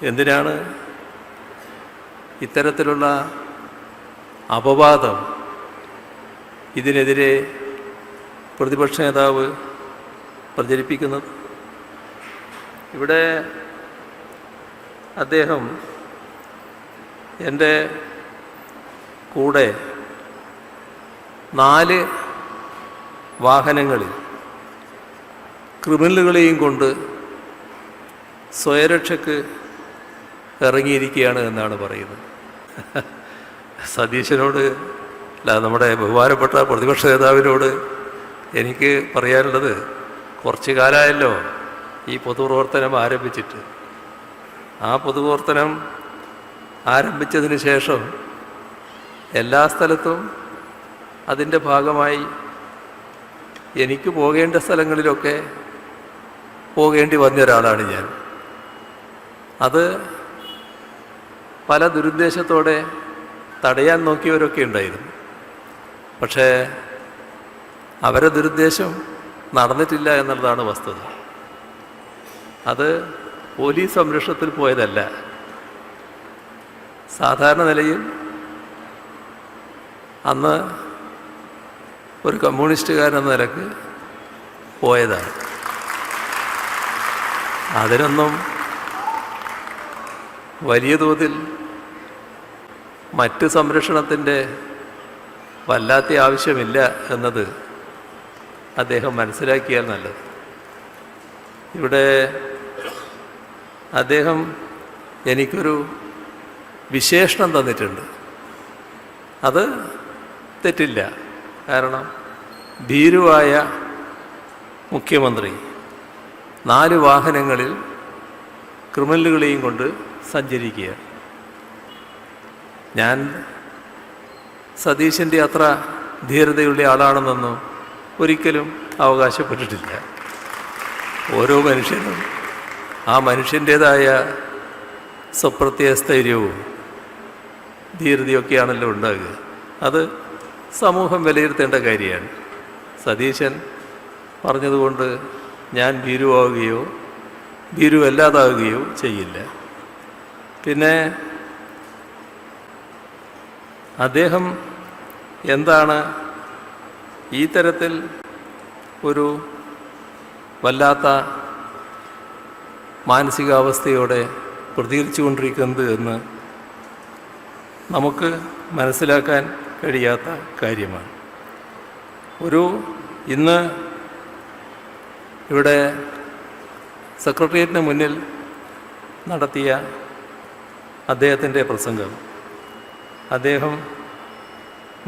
എന്തിനാണ് ഇത്തരത്തിലുള്ള അപവാദം ഇതിനെതിരെ പ്രതിപക്ഷ നേതാവ് പ്രചരിപ്പിക്കുന്നത്? ഇവിടെ അദ്ദേഹം എൻ്റെ കൂടെ 4 വാഹനങ്ങളിൽ ക്രിമിനലുകളെയും കൊണ്ട് സ്വയരക്ഷയ്ക്ക് ഇറങ്ങിയിരിക്കുകയാണ് എന്നാണ് പറയുന്നത്. സതീശനോട് അല്ല, നമ്മുടെ ബഹുമാനപ്പെട്ട പ്രതിപക്ഷ നേതാവിനോട് എനിക്ക് പറയാനുള്ളത്, കുറച്ച് കാലമായല്ലോ ഈ പൊതുപ്രവർത്തനം ആരംഭിച്ചിട്ട്. ആ പൊതുപ്രവർത്തനം ആരംഭിച്ചതിന് ശേഷം എല്ലാ സ്ഥലത്തും അതിൻ്റെ ഭാഗമായി എനിക്ക് പോകേണ്ട സ്ഥലങ്ങളിലൊക്കെ പോകേണ്ടി വന്ന ഒരാളാണ് ഞാൻ. അത് പല ദുരുദ്ദേശത്തോടെ തടയാൻ നോക്കിയവരൊക്കെ ഉണ്ടായിരുന്നു. പക്ഷേ അവരെ ദുരുദ്ദേശം നടന്നിട്ടില്ല എന്നുള്ളതാണ് വസ്തുത. അത് പോലീസ് സംരക്ഷണത്തിൽ പോയതല്ല, സാധാരണ നിലയിൽ അന്ന് ഒരു കമ്മ്യൂണിസ്റ്റുകാരെന്ന നിലക്ക് പോയതാണ്. അതിനൊന്നും വലിയ തോതിൽ മറ്റ് സംരക്ഷണത്തിൻ്റെ വല്ലാത്ത ആവശ്യമില്ല എന്നത് അദ്ദേഹം മനസ്സിലാക്കിയാൽ നല്ലത്. ഇവിടെ അദ്ദേഹം എനിക്കൊരു വിശേഷണം തന്നിട്ടുണ്ട്. അത് തെറ്റില്ല. കാരണം ഭീരുവായ മുഖ്യമന്ത്രി 4 വാഹനങ്ങളിൽ ക്രിമിനലുകളെയും കൊണ്ട് സഞ്ചരിക്കുക. ഞാൻ സതീശൻ്റെ അത്ര ധീരതയുള്ള ആളാണെന്നൊന്നും ഒരിക്കലും അവകാശപ്പെട്ടിട്ടില്ല. ഓരോ മനുഷ്യനും ആ മനുഷ്യൻ്റേതായ സ്വപ്രത്യയസ്ഥൈര്യവും ധീരതയൊക്കെയാണല്ലോ ഉണ്ടാകുക. അത് സമൂഹം വിലയിരുത്തേണ്ട കാര്യമാണ്. സതീശൻ പറഞ്ഞതുകൊണ്ട് ഞാൻ ഭീരുവാകുകയോ ഭീരുവല്ലാതാവുകയോ ചെയ്യില്ല. പിന്നെ അദ്ദേഹം എന്താണ് ഈ തരത്തിൽ ഒരു വല്ലാത്ത മാനസികാവസ്ഥയോടെ പ്രതികരിച്ചു കൊണ്ടിരിക്കുന്നത് എന്ന് നമുക്ക് മനസ്സിലാക്കാൻ കഴിയാത്ത കാര്യമാണ്. ഇന്ന് ഇവിടെ സെക്രട്ടേറിയറ്റിന് മുന്നിൽ നടത്തിയ അദ്ദേഹത്തിൻ്റെ പ്രസംഗം, അദ്ദേഹം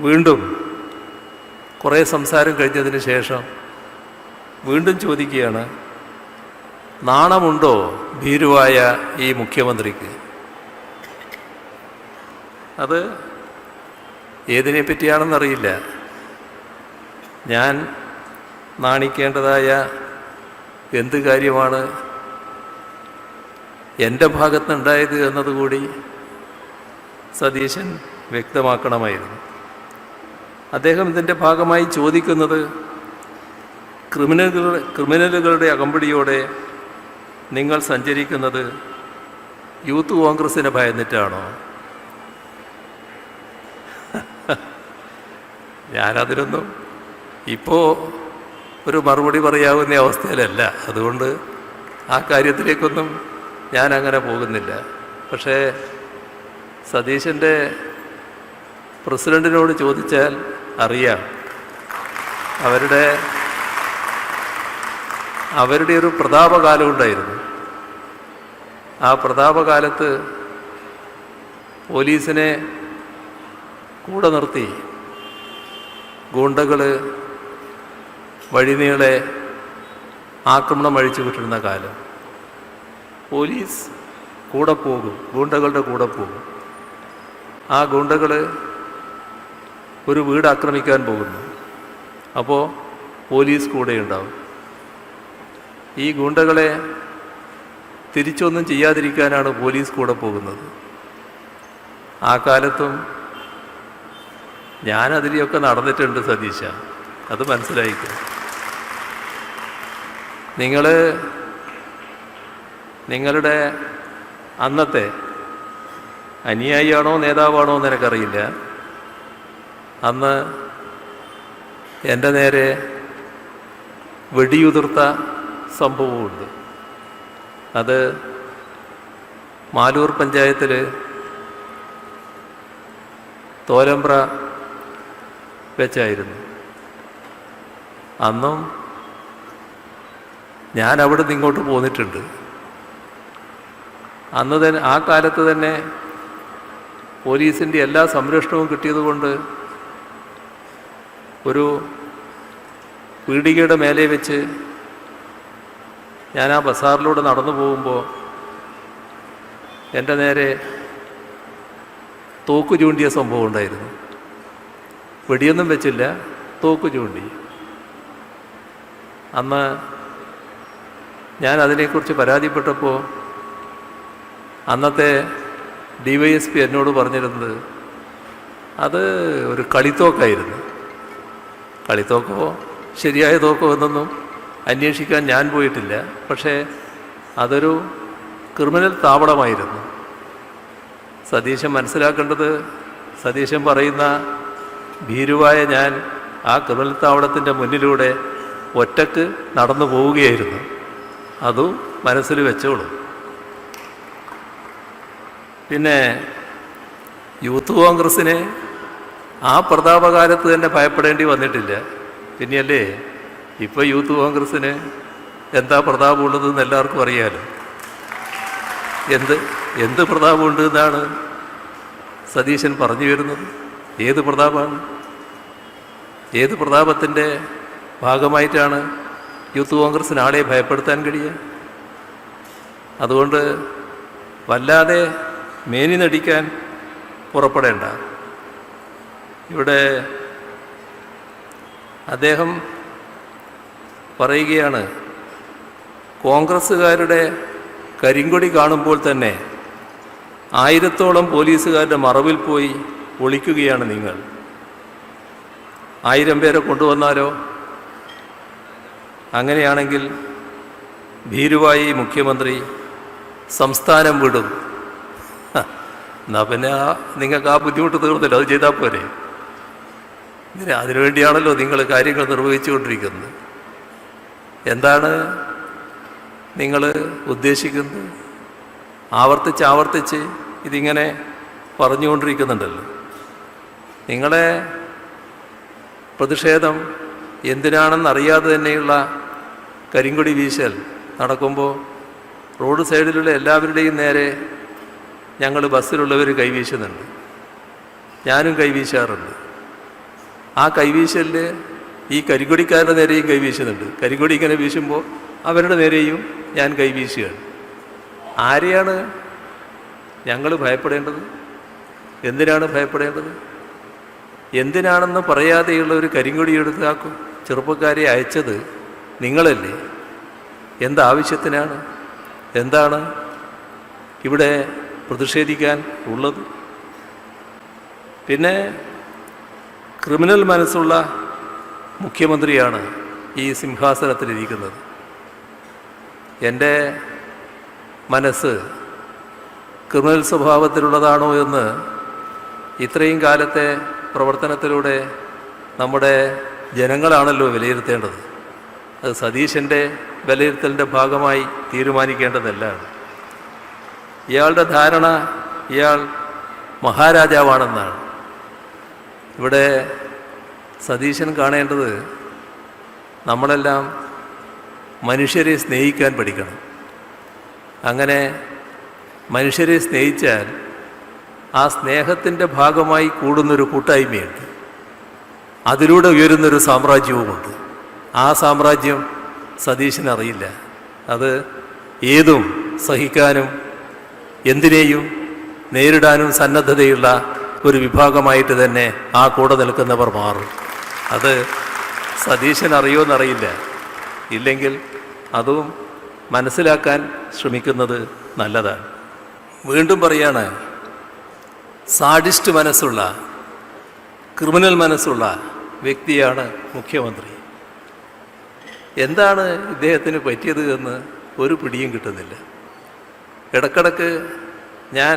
വീണ്ടും കുറേ സംസാരം കഴിഞ്ഞതിന് ശേഷം വീണ്ടും ചോദിക്കുകയാണ്, നാണമുണ്ടോ ഭീരുവായ ഈ മുഖ്യമന്ത്രിക്ക്? അത് ഏതിനെ പറ്റിയാണെന്നറിയില്ല. ഞാൻ നാണിക്കേണ്ടതായ എന്ത് കാര്യമാണ് എൻ്റെ ഭാഗത്തുനിന്നുണ്ടായത് എന്നതുകൂടി സതീശൻ വ്യക്തമാക്കണമായിരുന്നു. അദ്ദേഹം ഇതിൻ്റെ ഭാഗമായി ചോദിക്കുന്നത്, ക്രിമിനലുകളുടെ അകമ്പടിയോടെ നിങ്ങൾ സഞ്ചരിക്കുന്നത് യൂത്ത് കോൺഗ്രസിനെ ഭയന്നിട്ടാണോ? ഞാനതിനൊന്നും ഇപ്പോൾ ഒരു മറുപടി പറയാവുന്ന അവസ്ഥയിലല്ല. അതുകൊണ്ട് ആ കാര്യത്തിലേക്കൊന്നും ഞാൻ അങ്ങനെ പോകുന്നില്ല. പക്ഷേ സതീശൻ്റെ പ്രസിഡൻറ്റിനോട് ചോദിച്ചാൽ അറിയാം. അവരുടെ ഒരു പ്രതാപകാലം ഉണ്ടായിരുന്നു. ആ പ്രതാപകാലത്ത് പോലീസിനെ കൂടെ നിർത്തി ഗൂണ്ടകൾ വഴിനീളെ ആക്രമണം അഴിച്ചു വിട്ടിരുന്ന കാലം. പോലീസ് കൂടെ പോകും, ഗൂണ്ടകളുടെ കൂടെ പോകും. ആ ഗൂണ്ടകൾ ഒരു വീട് ആക്രമിക്കാൻ പോകുന്നു. അപ്പോൾ പോലീസ് കൂടെ ഉണ്ടാവും. ഈ ഗൂണ്ടകളെ തിരിച്ചൊന്നും ചെയ്യാതിരിക്കാനാണ് പോലീസ് കൂടെ പോകുന്നത്. ആ കാലത്തും ഞാനതിലെയൊക്കെ നടന്നിട്ടുണ്ട് സതീശ, അത് മനസ്സിലായിക്കും. നിങ്ങളുടെ അന്നത്തെ അനുയായിയാണോ നേതാവാണോ എന്ന് എനിക്കറിയില്ല, അന്ന് എൻ്റെ നേരെ വെടിയുതിർത്ത സംഭവമുണ്ട്. അത് മാലൂർ പഞ്ചായത്തിൽ തോലമ്പ്ര വെച്ചായിരുന്നു. അന്നും ഞാൻ അവിടെ നിന്ന് ഇങ്ങോട്ട് പോന്നിട്ടുണ്ട്. അന്ന് തന്നെ ആ കാലത്ത് തന്നെ പോലീസിൻ്റെ എല്ലാ സംരക്ഷണവും കിട്ടിയതുകൊണ്ട് ഒരു പീടികയുടെ മേലെ വെച്ച് ഞാൻ ആ ബസാറിലൂടെ നടന്നു പോകുമ്പോൾ എൻ്റെ നേരെ തോക്ക് ചൂണ്ടിയ സംഭവം ഉണ്ടായിരുന്നു. വെടിയൊന്നും വെച്ചില്ല, തോക്ക് ചൂണ്ടി. അന്ന് ഞാൻ അതിനെക്കുറിച്ച് പരാതിപ്പെട്ടപ്പോൾ അന്നത്തെ DYSP എന്നോട് പറഞ്ഞിരുന്നത് അത് ഒരു കളിത്തോക്കായിരുന്നു. കളിത്തോക്കോ ശരിയായ തോക്കോ എന്നൊന്നും അന്വേഷിക്കാൻ ഞാൻ പോയിട്ടില്ല. പക്ഷേ അതൊരു ക്രിമിനൽ താവളമായിരുന്നു. സതീശൻ മനസ്സിലാക്കേണ്ടത്, സതീശൻ പറയുന്ന ഭീരുവായ ഞാൻ ആ ക്രിമിനൽ താവളത്തിൻ്റെ മുന്നിലൂടെ ഒറ്റക്ക് നടന്നു പോവുകയായിരുന്നു. അതും മനസ്സിൽ വെച്ചോളൂ. പിന്നെ യൂത്ത് കോൺഗ്രസ്സിനെ ആ പ്രതാപകാലത്ത് തന്നെ ഭയപ്പെടേണ്ടി വന്നിട്ടില്ല. പിന്നെയല്ലേ ഇപ്പോൾ യൂത്ത് കോൺഗ്രസ്സിന് എന്താ പ്രതാപമുള്ളതെന്ന് എല്ലാവർക്കും അറിയാലോ. എന്ത് പ്രതാപമുണ്ട് എന്നാണ് സതീശൻ പറഞ്ഞു വരുന്നത്? ഏത് പ്രതാപമാണ്? ഏത് പ്രതാപത്തിൻ്റെ ഭാഗമായിട്ടാണ് യൂത്ത് കോൺഗ്രസ്സിന് ആളെ ഭയപ്പെടുത്താൻ കഴിയുക? അതുകൊണ്ട് വല്ലാതെ മേനി നടിക്കാൻ പുറപ്പെടേണ്ട. ഇവിടെ അദ്ദേഹം പറയുകയാണ്, കോൺഗ്രസ്സുകാരുടെ കരിങ്കൊടി കാണുമ്പോൾ തന്നെ 1000-ഓളം പോലീസുകാരുടെ മറവിൽ പോയി ഒളിക്കുകയാണ് നിങ്ങൾ. 1000 പേരെ കൊണ്ടുവന്നാലോ? അങ്ങനെയാണെങ്കിൽ ഭീരുവായി മുഖ്യമന്ത്രി സംസ്ഥാനം വിടും. എന്നാൽ പിന്നെ നിങ്ങൾക്ക് ആ ബുദ്ധിമുട്ട് തീർന്നില്ല, അത് ചെയ്താൽ പോരെ. അതിനുവേണ്ടിയാണല്ലോ നിങ്ങൾ കാര്യങ്ങൾ നിർവഹിച്ചുകൊണ്ടിരിക്കുന്നത്. എന്താണ് നിങ്ങൾ ഉദ്ദേശിക്കുന്നത്? ആവർത്തിച്ച് ഇതിങ്ങനെ പറഞ്ഞുകൊണ്ടിരിക്കുന്നുണ്ടല്ലോ. നിങ്ങളെ പ്രതിഷേധം എന്തിനാണെന്നറിയാതെ തന്നെയുള്ള കരിങ്കൊടി വീശൽ നടക്കുമ്പോൾ റോഡ് സൈഡിലുള്ള എല്ലാവരുടെയും നേരെ ഞങ്ങൾ ബസ്സിലുള്ളവർ കൈവീശുന്നുണ്ട്. ഞാനും കൈവീശാറുണ്ട്. ആ കൈവീശലിൽ ഈ കരിങ്കൊടിക്കാരുടെ നേരെയും കൈവീശുന്നുണ്ട്. കരിങ്കൊടി ഇങ്ങനെ വീശുമ്പോൾ അവരുടെ നേരെയും ഞാൻ കൈവീശുകയാണ്. ആരെയാണ് ഞങ്ങൾ ഭയപ്പെടേണ്ടത്? എന്തിനാണ് ഭയപ്പെടേണ്ടത്? എന്തിനാണെന്ന് പറയാതെയുള്ള ഒരു കരിങ്കൊടി എടുത്താക്കും ചെറുപ്പക്കാരെ അയച്ചത് നിങ്ങളല്ലേ? എന്താവശ്യത്തിനാണ്? എന്താണ് ഇവിടെ പ്രതിഷേധിക്കാൻ ഉള്ളത്? പിന്നെ ക്രിമിനൽ മനസ്സുള്ള മുഖ്യമന്ത്രിയാണ് ഈ സിംഹാസനത്തിലിരിക്കുന്നത്. എൻ്റെ മനസ്സ് ക്രിമിനൽ സ്വഭാവത്തിലുള്ളതാണോ എന്ന് ഇത്രയും കാലത്തെ പ്രവർത്തനത്തിലൂടെ നമ്മുടെ ജനങ്ങളാണല്ലോ വിലയിരുത്തേണ്ടത്. അത് സതീശൻ്റെ വിലയിരുത്തലിൻ്റെ ഭാഗമായി തീരുമാനിക്കേണ്ടതല്ല. ഇയാളുടെ ധാരണ ഇയാൾ മഹാരാജാവാണെന്നാണ്. ഇവിടെ സതീശൻ കാണേണ്ടത് നമ്മളെല്ലാം മനുഷ്യരെ സ്നേഹിക്കാൻ പഠിക്കണം. അങ്ങനെ മനുഷ്യരെ സ്നേഹിച്ചാൽ ആ സ്നേഹത്തിൻ്റെ ഭാഗമായി കൂടുന്നൊരു കൂട്ടായ്മയുണ്ട്. അതിലൂടെ ഉയരുന്നൊരു സാമ്രാജ്യവുമുണ്ട്. ആ സാമ്രാജ്യം സതീശനറിയില്ല. അത് ഏതും സഹിക്കാനും എന്തിനേയും നേരിടാനും സന്നദ്ധതയുള്ള ഒരു വിഭാഗമായിട്ട് തന്നെ ആ കൂടെ നിൽക്കുന്നവർ മാറും. അത് സതീശൻ അറിയുമെന്നറിയില്ല. ഇല്ലെങ്കിൽ അതും മനസ്സിലാക്കാൻ ശ്രമിക്കുന്നത് നല്ലതാണ്. വീണ്ടും പറയാണ്, സാഡിസ്റ്റ് മനസ്സുള്ള ക്രിമിനൽ മനസ്സുള്ള വ്യക്തിയാണ് മുഖ്യമന്ത്രി. എന്താണ് ഇദ്ദേഹത്തിന് പറ്റിയത് എന്ന് ഒരു പിടിയും കിട്ടുന്നില്ല. ഇടക്കിടക്ക് ഞാൻ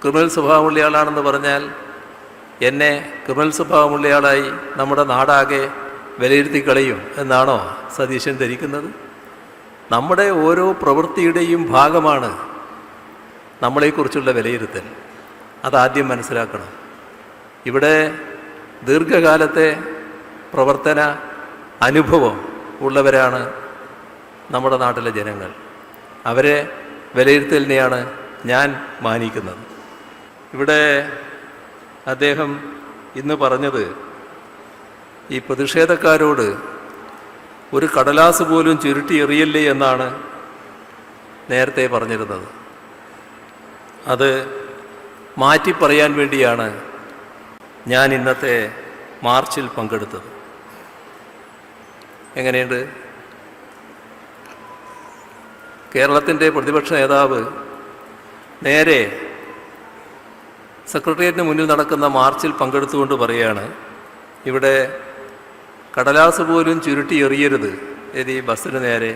ക്രിമിനൽ സ്വഭാവമുള്ളയാളാണെന്ന് പറഞ്ഞാൽ എന്നെ ക്രിമിനൽ സ്വഭാവമുള്ളയാളായി നമ്മുടെ നാടാകെ വിലയിരുത്തി കളയും എന്നാണോ സതീശൻ ധരിക്കുന്നത്? നമ്മുടെ ഓരോ പ്രവൃത്തിയുടെയും ഭാഗമാണ് നമ്മളെക്കുറിച്ചുള്ള വിലയിരുത്തൽ. അതാദ്യം മനസ്സിലാക്കണം. ഇവിടെ ദീർഘകാലത്തെ പ്രവർത്തന അനുഭവം ഉള്ളവരാണ് നമ്മുടെ നാട്ടിലെ ജനങ്ങൾ. അവരെ വിലയിരുത്തലിനെയാണ് ഞാൻ മാനിക്കുന്നത്. ഇവിടെ അദ്ദേഹം ഇന്ന് പറഞ്ഞത് ഈ പ്രതിഷേധക്കാരോട് ഒരു കടലാസ് പോലും ചുരുട്ടി എറിയല്ലേ എന്നാണ് നേരത്തെ പറഞ്ഞിരുന്നത്. അത് മാറ്റി പറയാൻ വേണ്ടിയാണ് ഞാൻ ഇന്നത്തെ മാർച്ചിൽ പങ്കെടുത്തത്. എങ്ങനെയുണ്ട്? കേരളത്തിൻ്റെ പ്രതിപക്ഷ നേതാവ് നേരെ സെക്രട്ടേറിയറ്റിന് മുന്നിൽ നടക്കുന്ന മാർച്ചിൽ പങ്കെടുത്തുകൊണ്ട് പറയുകയാണ്, ഇവിടെ കടലാസ് പോലും ചുരുട്ടി എറിയരുത് ഈ ബസ്സിന് നേരെ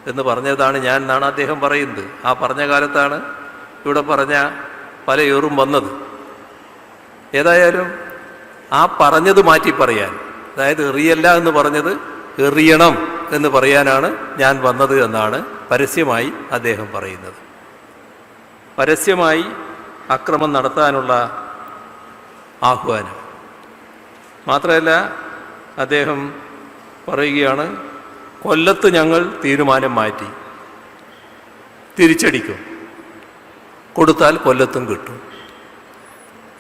എന്ന് പറഞ്ഞതാണ് ഞാൻ എന്നാണ് അദ്ദേഹം പറയുന്നത്. ആ പറഞ്ഞ കാലത്താണ് ഇവിടെ പറഞ്ഞ പല ഏറും വന്നത്. ഏതായാലും ആ പറഞ്ഞത് മാറ്റി പറയാൻ, അതായത് എറിയല്ല എന്ന് പറഞ്ഞത് എറിയണം എന്ന് പറയാനാണ് ഞാൻ വന്നത് എന്നാണ് പരസ്യമായി അദ്ദേഹം പറയുന്നത്. പരസ്യമായി അക്രമം നടത്താനുള്ള ആഹ്വാനം. മാത്രമല്ല അദ്ദേഹം പറയുകയാണ്, കൊല്ലത്ത് ഞങ്ങൾ തീരുമാനം മാറ്റി, തിരിച്ചടിക്കും, കൊടുത്താൽ കൊല്ലത്തും കിട്ടും.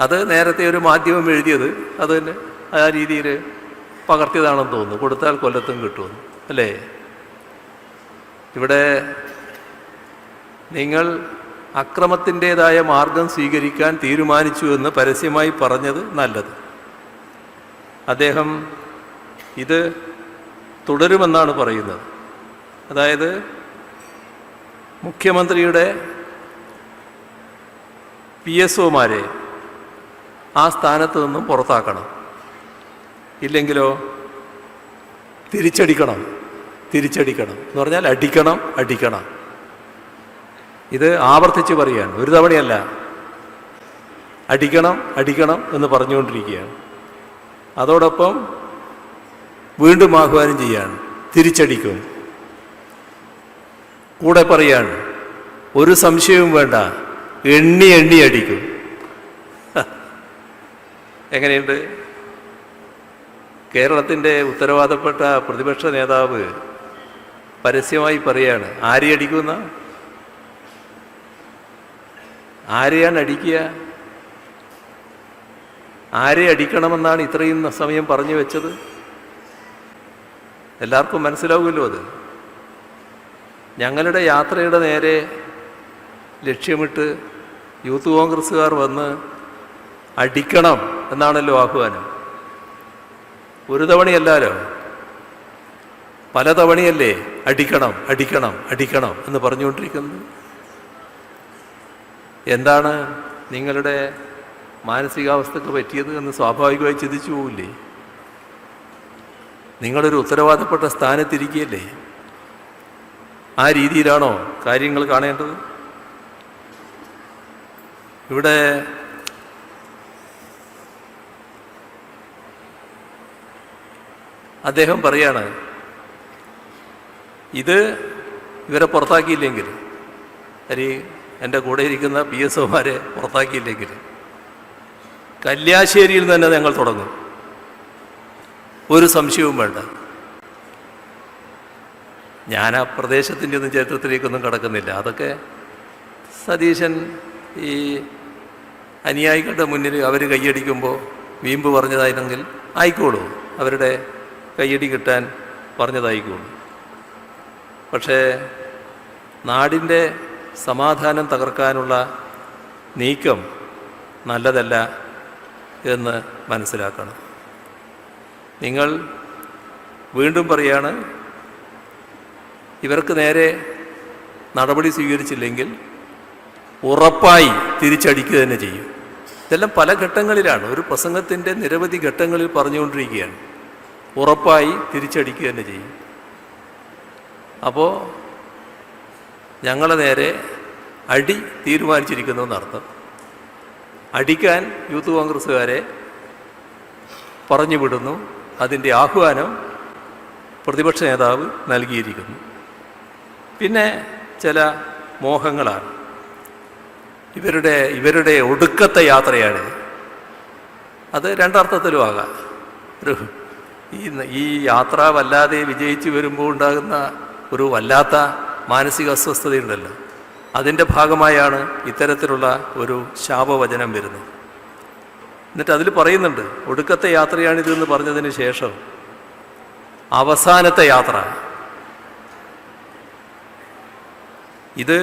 അത് നേരത്തെ ഒരു മാധ്യമം എഴുതിയത് അത് ആ രീതിയിൽ പകർത്തിയതാണെന്ന് തോന്നുന്നു. കൊടുത്താൽ കൊല്ലത്തും കിട്ടുമെന്ന്, അല്ലേ? ഇവിടെ നിങ്ങൾ അക്രമത്തിൻ്റേതായ മാർഗം സ്വീകരിക്കാൻ തീരുമാനിച്ചു എന്ന് പരസ്യമായി പറഞ്ഞത് നല്ലത്. അദ്ദേഹം ഇത് തുടരുമെന്നാണ് പറയുന്നത്. അതായത് മുഖ്യമന്ത്രിയുടെ PSOമാരെ ആ സ്ഥാനത്ത് നിന്നും പുറത്താക്കണം, ഇല്ലെങ്കിലോ തിരിച്ചടിക്കണം എന്ന് പറഞ്ഞാൽ അടിക്കണം. ഇത് ആവർത്തിച്ച് പറയുകയാണ്, ഒരു തവണയല്ല. അടിക്കണം എന്ന് പറഞ്ഞുകൊണ്ടിരിക്കുകയാണ്. അതോടൊപ്പം വീണ്ടും ആഹ്വാനം ചെയ്യാണ്, തിരിച്ചടിക്കും. കൂടെ പറയാണ്, ഒരു സംശയവും വേണ്ട, എണ്ണി അടിക്കും. എങ്ങനെയുണ്ട്? കേരളത്തിൻ്റെ ഉത്തരവാദപ്പെട്ട പ്രതിപക്ഷ നേതാവ് പരസ്യമായി പറയാണ്, ആരെ അടിക്കുന്ന? ആരെയാണ് അടിക്കുക? ആരെ അടിക്കണമെന്നാണ് ഇത്രയും സമയം പറഞ്ഞു വെച്ചത്? എല്ലാവർക്കും മനസ്സിലാവുമല്ലോ അത്. ഞങ്ങളുടെ യാത്രയുടെ നേരെ ലക്ഷ്യമിട്ട് യൂത്ത് കോൺഗ്രസ്സുകാർ വന്ന് അടിക്കണം എന്നാണല്ലോ ആഹ്വാനം. ഒരു തവണയല്ലോ, പല തവണയല്ലേ അടിക്കണം എന്ന് പറഞ്ഞുകൊണ്ടിരിക്കുന്നത്. എന്താണ് നിങ്ങളുടെ മാനസികാവസ്ഥക്ക് പറ്റിയത് എന്ന് സ്വാഭാവികമായി ചിന്തിച്ചു പോവില്ലേ? നിങ്ങളൊരു ഉത്തരവാദപ്പെട്ട സ്ഥാനത്തിരിക്കുകയല്ലേ? ആ രീതിയിലാണോ കാര്യങ്ങൾ കാണേണ്ടത്? ഇവിടെ അദ്ദേഹം പറയാണ്, ഇവരെ പുറത്താക്കിയില്ലെങ്കിൽ, എൻ്റെ കൂടെ ഇരിക്കുന്ന PSOമാരെ പുറത്താക്കിയില്ലെങ്കിൽ കല്യാശ്ശേരിയിൽ തന്നെ ഞങ്ങൾ തുടങ്ങും, ഒരു സംശയവും വേണ്ട. ഞാൻ ആ പ്രദേശത്തിൻ്റെ ഒന്നും ചരിത്രത്തിലേക്കൊന്നും കടക്കുന്നില്ല. അതൊക്കെ സതീശൻ ഈ അനുയായികളുടെ മുന്നിൽ അവർ കയ്യടിക്കുമ്പോൾ വീമ്പ് പറഞ്ഞതായിരുന്നെങ്കിൽ ആയിക്കോളൂ, അവരുടെ കയ്യടി കിട്ടാൻ പറഞ്ഞതായിക്കോളൂ. പക്ഷേ നാടിൻ്റെ സമാധാനം തകർക്കാനുള്ള നീക്കം നല്ലതല്ല എന്ന് മനസ്സിലാക്കണം. നിങ്ങൾ വീണ്ടും പറയാണ്, ഇവർക്ക് നേരെ നടപടി സ്വീകരിച്ചില്ലെങ്കിൽ ഉറപ്പായി തിരിച്ചടിക്കുക തന്നെ ചെയ്യും. ഇതെല്ലാം പല ഘട്ടങ്ങളിലാണ്, ഒരു പ്രസംഗത്തിൻ്റെ നിരവധി ഘട്ടങ്ങളിൽ പറഞ്ഞുകൊണ്ടിരിക്കുകയാണ്. ഉറപ്പായി തിരിച്ചടിക്കുക തന്നെ ചെയ്യും. അപ്പോൾ ഞങ്ങളെ നേരെ അടി തീരുമാനിച്ചിരിക്കുന്നു എന്നർത്ഥം. അടിക്കാൻ യൂത്ത് കോൺഗ്രസ്സുകാരെ പറഞ്ഞു വിടുന്നു. അതിൻ്റെ ആഹ്വാനം പ്രതിപക്ഷ നേതാവ് നൽകിയിരിക്കുന്നു. പിന്നെ ചില മോഹങ്ങളാണ്. ഇവരുടെ ഒടുക്കത്തെ യാത്രയാണ്. അത് രണ്ടർത്ഥത്തിലും ആകാം. ഈ യാത്ര വല്ലാതെ വിജയിച്ചു വരുമ്പോൾ ഉണ്ടാകുന്ന ഒരു വല്ലാത്ത മാനസിക അസ്വസ്ഥതയുണ്ടല്ലോ, അതിൻ്റെ ഭാഗമായാണ് ഇത്തരത്തിലുള്ള ഒരു ശാപവചനം വരുന്നത്. എന്നിട്ട് അതിൽ പറയുന്നുണ്ട്, ഒടുക്കത്തെ യാത്രയാണിതെന്ന് പറഞ്ഞതിന് ശേഷം അവസാനത്തെ യാത്ര. ഇത്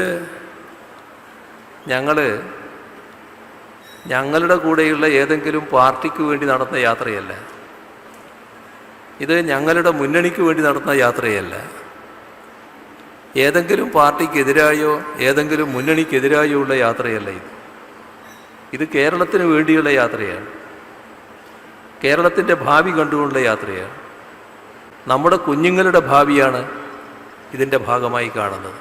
ഞങ്ങളുടെ കൂടെയുള്ള ഏതെങ്കിലും പാർട്ടിക്ക് വേണ്ടി നടത്തുന്ന യാത്രയല്ല. ഇത് ഞങ്ങളുടെ മുന്നണിക്ക് വേണ്ടി നടത്തുന്ന യാത്രയല്ല. ഏതെങ്കിലും പാർട്ടിക്കെതിരായോ ഏതെങ്കിലും മുന്നണിക്കെതിരായോ ഉള്ള യാത്രയല്ല ഇത് കേരളത്തിന് വേണ്ടിയുള്ള യാത്രയാണ്. കേരളത്തിൻ്റെ ഭാവി കണ്ടുകൊണ്ടുള്ള യാത്രയാണ്. നമ്മുടെ കുഞ്ഞുങ്ങളുടെ ഭാവിയാണ് ഇതിൻ്റെ ഭാഗമായി കാണുന്നത്.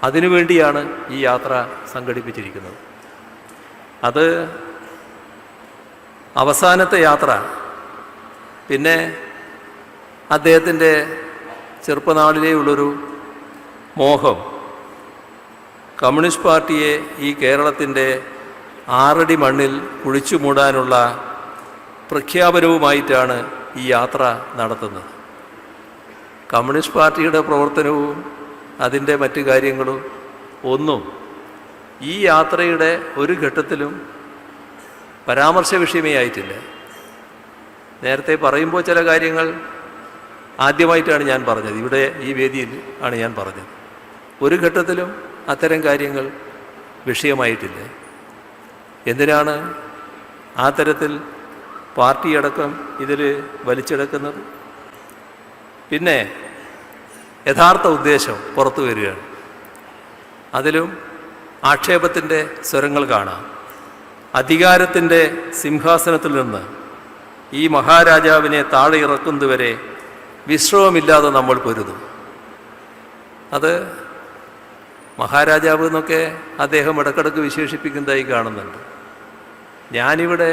അതിനുവേണ്ടിയാണ് ഈ യാത്ര സംഘടിപ്പിച്ചിരിക്കുന്നത്. അത് അവസാനത്തെ യാത്ര. പിന്നെ അദ്ദേഹത്തിൻ്റെ ചെറുപ്പനാളിലേ ഉള്ളൊരു മോഹം, കമ്മ്യൂണിസ്റ്റ് പാർട്ടിയെ ഈ കേരളത്തിൻ്റെ 6 അടി മണ്ണിൽ കുഴിച്ചു മൂടാനുള്ള പ്രഖ്യാപനവുമായിട്ടാണ് ഈ യാത്ര നടത്തുന്നത്. കമ്മ്യൂണിസ്റ്റ് പാർട്ടിയുടെ പ്രവർത്തനവും അതിൻ്റെ മറ്റു കാര്യങ്ങളും ഒന്നും ഈ യാത്രയുടെ ഒരു ഘട്ടത്തിലും പരാമർശ വിഷയമേ ആയിട്ടില്ല. നേരത്തെ പറയുമ്പോൾ ചില കാര്യങ്ങൾ ആദ്യമായിട്ടാണ് ഞാൻ പറഞ്ഞത്, ഇവിടെ ഈ വേദിയിൽ ആണ് ഞാൻ പറഞ്ഞത്. ഒരു ഘട്ടത്തിലും അത്തരം കാര്യങ്ങൾ വിഷയമായിട്ടില്ല. എന്തിനാണ് ആ തരത്തിൽ പാർട്ടിയടക്കം ഇതിൽ വലിച്ചെടുക്കുന്നത്? പിന്നെ യഥാർത്ഥ ഉദ്ദേശം പുറത്തു വരികയാണ്. അതിലും ആക്ഷേപത്തിൻ്റെ സ്വരങ്ങൾ കാണാം. അധികാരത്തിൻ്റെ സിംഹാസനത്തിൽ നിന്ന് ഈ മഹാരാജാവിനെ താഴെ ഇറക്കുന്നതുവരെ വിശ്രമമില്ലാതെ നമ്മൾ പൊരുതും. അത് മഹാരാജാവ് എന്നൊക്കെ അദ്ദേഹം ഇടക്കിടക്ക് വിശേഷിപ്പിക്കുന്നതായി കാണുന്നുണ്ട്. ഞാനിവിടെ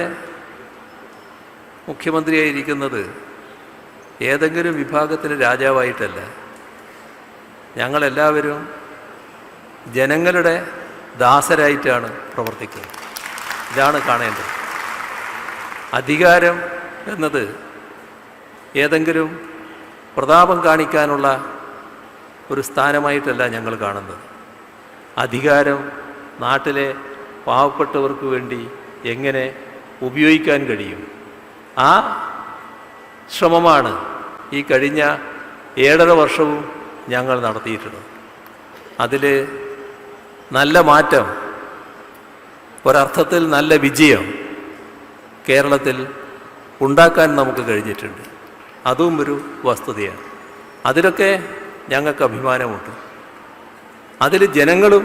മുഖ്യമന്ത്രിയായിരിക്കുന്നത് ഏതെങ്കിലും വിഭാഗത്തിൻ്റെ രാജാവായിട്ടല്ല. ഞങ്ങളെല്ലാവരും ജനങ്ങളുടെ ദാസരായിട്ടാണ് പ്രവർത്തിക്കുന്നത്. ഇതാണ് കാണേണ്ടത്. അധികാരം എന്നത് ഏതെങ്കിലും പ്രതാപം കാണിക്കാനുള്ള ഒരു സ്ഥാനമായിട്ടല്ല ഞങ്ങൾ കാണുന്നത്. അധികാരം നാട്ടിലെ പാവപ്പെട്ടവർക്ക് വേണ്ടി എങ്ങനെ ഉപയോഗിക്കാൻ കഴിയും, ആ ശ്രമമാണ് ഈ കഴിഞ്ഞ 7.5 വർഷവും ഞങ്ങൾ നടത്തിയിട്ടുള്ളത്. അതിൽ നല്ല മാറ്റം, ഒരർത്ഥത്തിൽ നല്ല വിജയം കേരളത്തിൽ ഉണ്ടാക്കാൻ നമുക്ക് കഴിഞ്ഞിട്ടുണ്ട്. അതും ഒരു വസ്തുതയാണ്. അതിലൊക്കെ ഞങ്ങൾക്ക് അഭിമാനമുണ്ട്. അതിൽ ജനങ്ങളും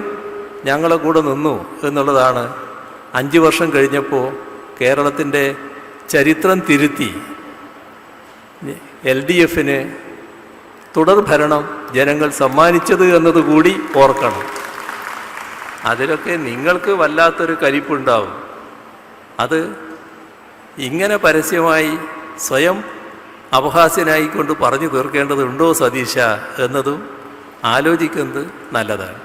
ഞങ്ങളെ കൂടെ നിന്നു എന്നുള്ളതാണ് 5 വർഷം കഴിഞ്ഞപ്പോൾ കേരളത്തിൻ്റെ ചരിത്രം തിരുത്തി LDFന് തുടർഭരണം ജനങ്ങൾ സമ്മാനിച്ചത് എന്നതുകൂടി ഓർക്കണം. അതിലൊക്കെ നിങ്ങൾക്ക് വല്ലാത്തൊരു കലിപ്പുണ്ടാവും. അത് ഇങ്ങനെ പരസ്യമായി സ്വയം അപഹാസ്യനായിക്കൊണ്ട് പറഞ്ഞു തീർക്കേണ്ടതുണ്ടോ സതീശ എന്നതും ആലോചിക്കുന്നത് നല്ലതാണ്.